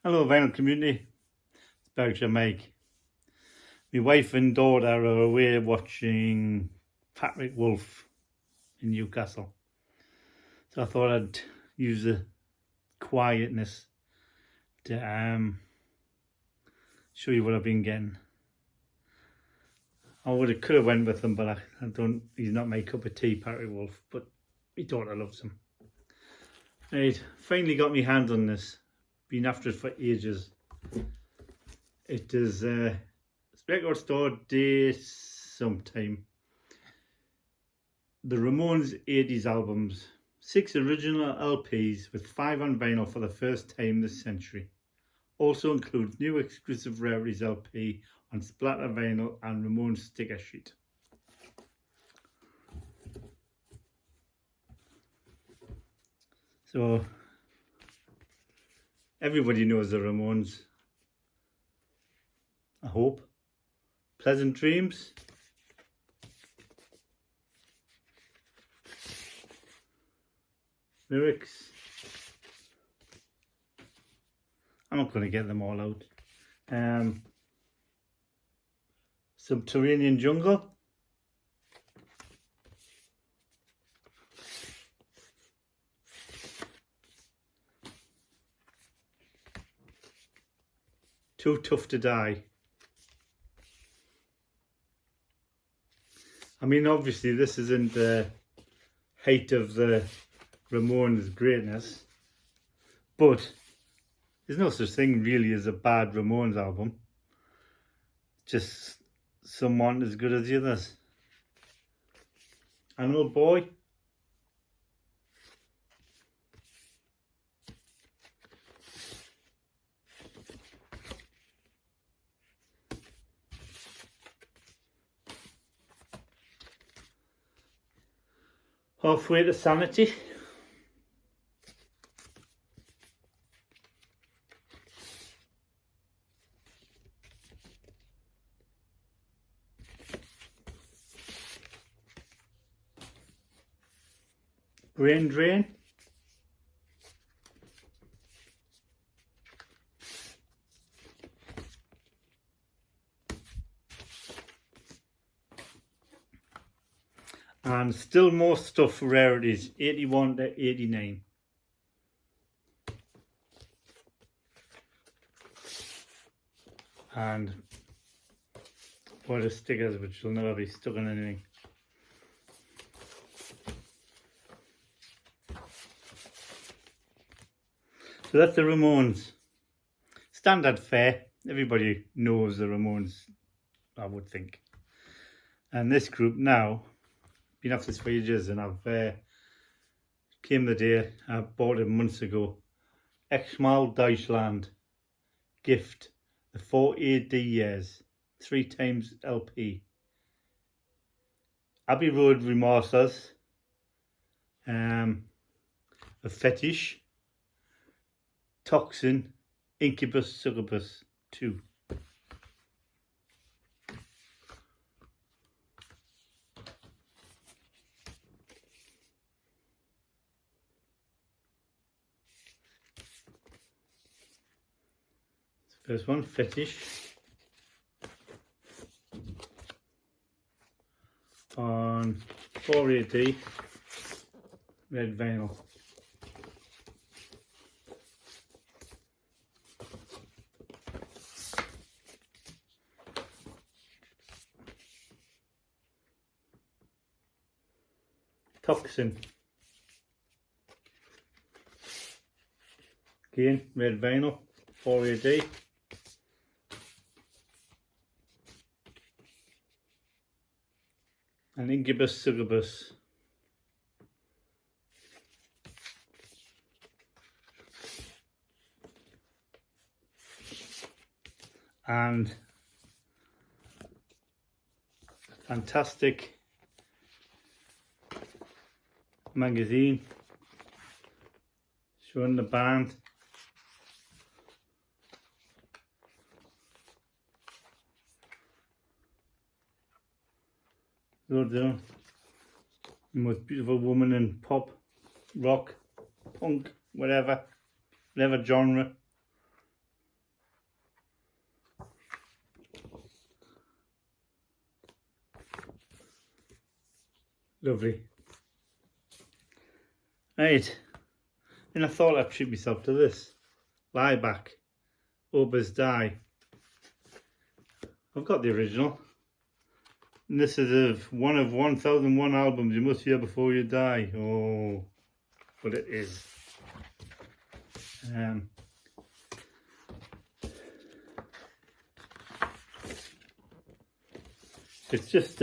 Hello vinyl community, it's Berkshire Mike. My wife and daughter are away watching Patrick Wolf in Newcastle. So I thought I'd use the quietness to show you what I've been getting. Could have went with him, but he's not my cup of tea, Patrick Wolf, but my daughter loves him. Right, finally got my hands on this. Been after it for ages. It is record store day sometime. The Ramones 80s albums. 6 original LPs with 5 on vinyl for the first time this century. Also includes new exclusive rarities LP on splatter vinyl and Ramones sticker sheet. So everybody knows the Ramones, I hope. Pleasant Dreams. Lyrics. I'm not going to get them all out. Subterranean Jungle. Too Tough to Die. I mean, obviously this isn't the height of the Ramones' greatness, but there's no such thing really as a bad Ramones album. Just some aren't as good as the others. An Old Boy. Halfway to Sanity. Brain Drain. And still more stuff for rarities, 81 to 89. And what are stickers which will never be stuck on anything. So that's the Ramones. Standard fare. Everybody knows the Ramones, I would think. And this group now, been after this for ages, and I've came the day I bought it months ago. Xmal Deutschland gift, the 48D years, 3 times LP. Abbey Road Remorses, A Fetish, Toxin, Incubus Succubus 2. First one, Fetish, on 4AD red vinyl. Toxin, again red vinyl, 4AD. And Incubus Succubus. And fantastic magazine showing the band. The most beautiful woman in pop, rock, punk, whatever genre. Lovely. Right, and I thought I'd treat myself to this. Laibach, Obers Die. I've got the original. And this is one of 1001 albums you must hear before you die. Oh, but it is. It's just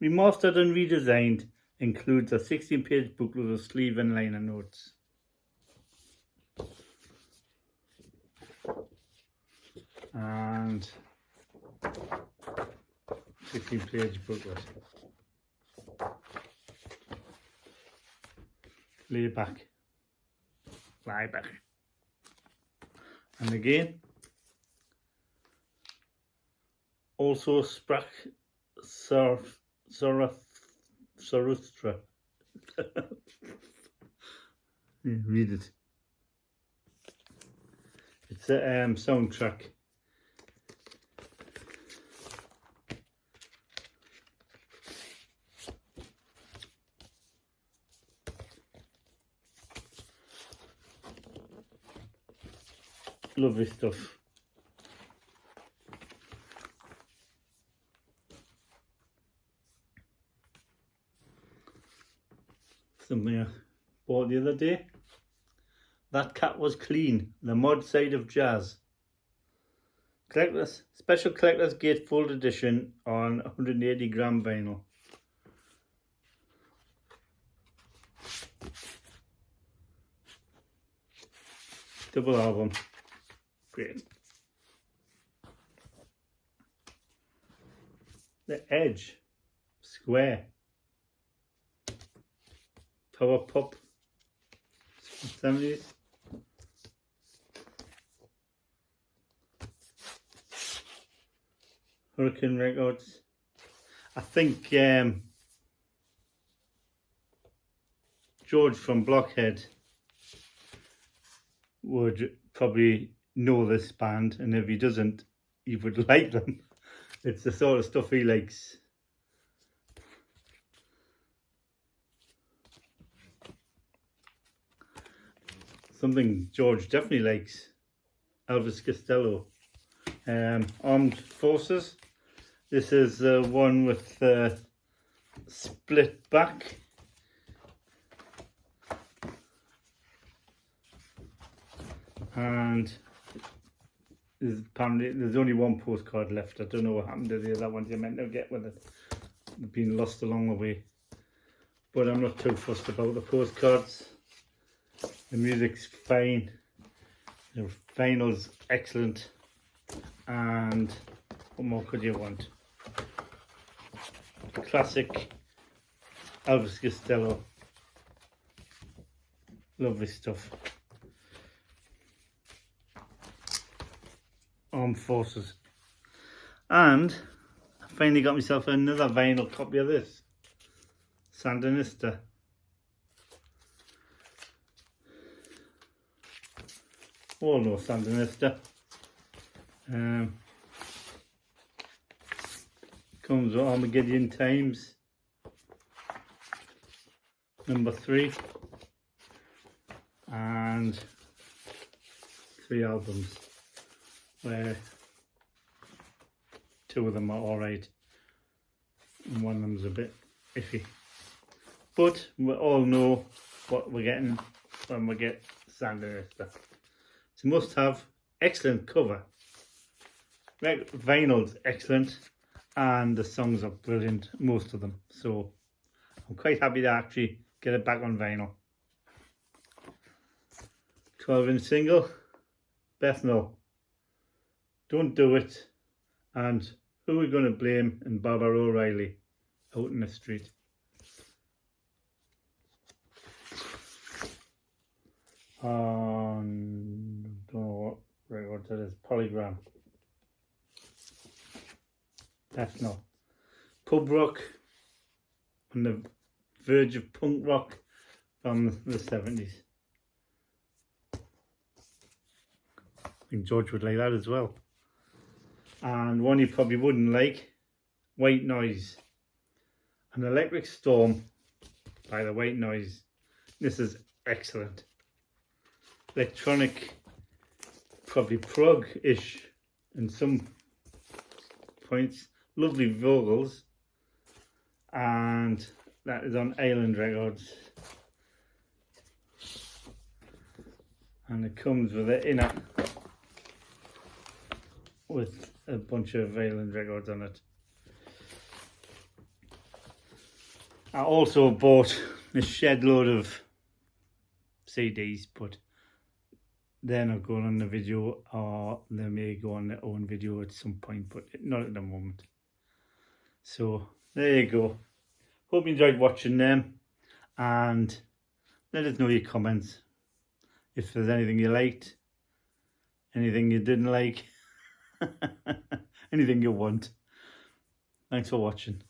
remastered and redesigned. Includes a 16-page booklet with a sleeve and liner notes. And 16-page booklet. Laibach. And again, also Sprach Zarathustra. Read it. It's a soundtrack. Lovely stuff. Something I bought the other day. That Cat Was Clean, the mod side of jazz. Collector's special collector's gatefold edition on 180 gram vinyl. Double album. Great. The Edge. Square. Power Pop. 70s. Hurricane Records. I think George from Blockhead would probably know this band, and if he doesn't, he would like them. It's the sort of stuff he likes. Something George definitely likes. Elvis Costello. Armed Forces. This is the one with the split back. And apparently there's only one postcard left. I don't know what happened to the other ones you meant to get with it. They've been lost along the way. But I'm not too fussed about the postcards. The music's fine. The vinyl's excellent. And what more could you want? Classic Elvis Costello. Lovely stuff. Armed Forces. And I finally got myself another vinyl copy of this. Sandinista. All know Sandinista. Comes with Armageddon Times. #3. And 3 albums. Where 2 of them are alright and one of them's a bit iffy, but we all know what we're getting when we get Sandinista. It's a must have. Excellent cover, vinyl's excellent, and the songs are brilliant, most of them, so I'm quite happy to actually get it back on vinyl. 12-inch single, Bethnal. Don't do it. And who are we going to blame in Barbara O'Reilly out in the street? Don't know what record that is. Polygram. Bethnal. Pub rock on the verge of punk rock from the 70s. I think George would like that as well. And one you probably wouldn't like, White Noise. An Electric Storm by the White Noise. This is excellent. Electronic, probably prog-ish in some points. Lovely vocals. And that is on Island Records. And it comes with it inner with a bunch of Island Records on it. I also bought a shed load of CDs, but they're not going on the video, or they may go on their own video at some point, but not at the moment. So there you go. Hope you enjoyed watching them, and let us know your comments. If there's anything you liked, anything you didn't like, anything you want. Thanks for watching.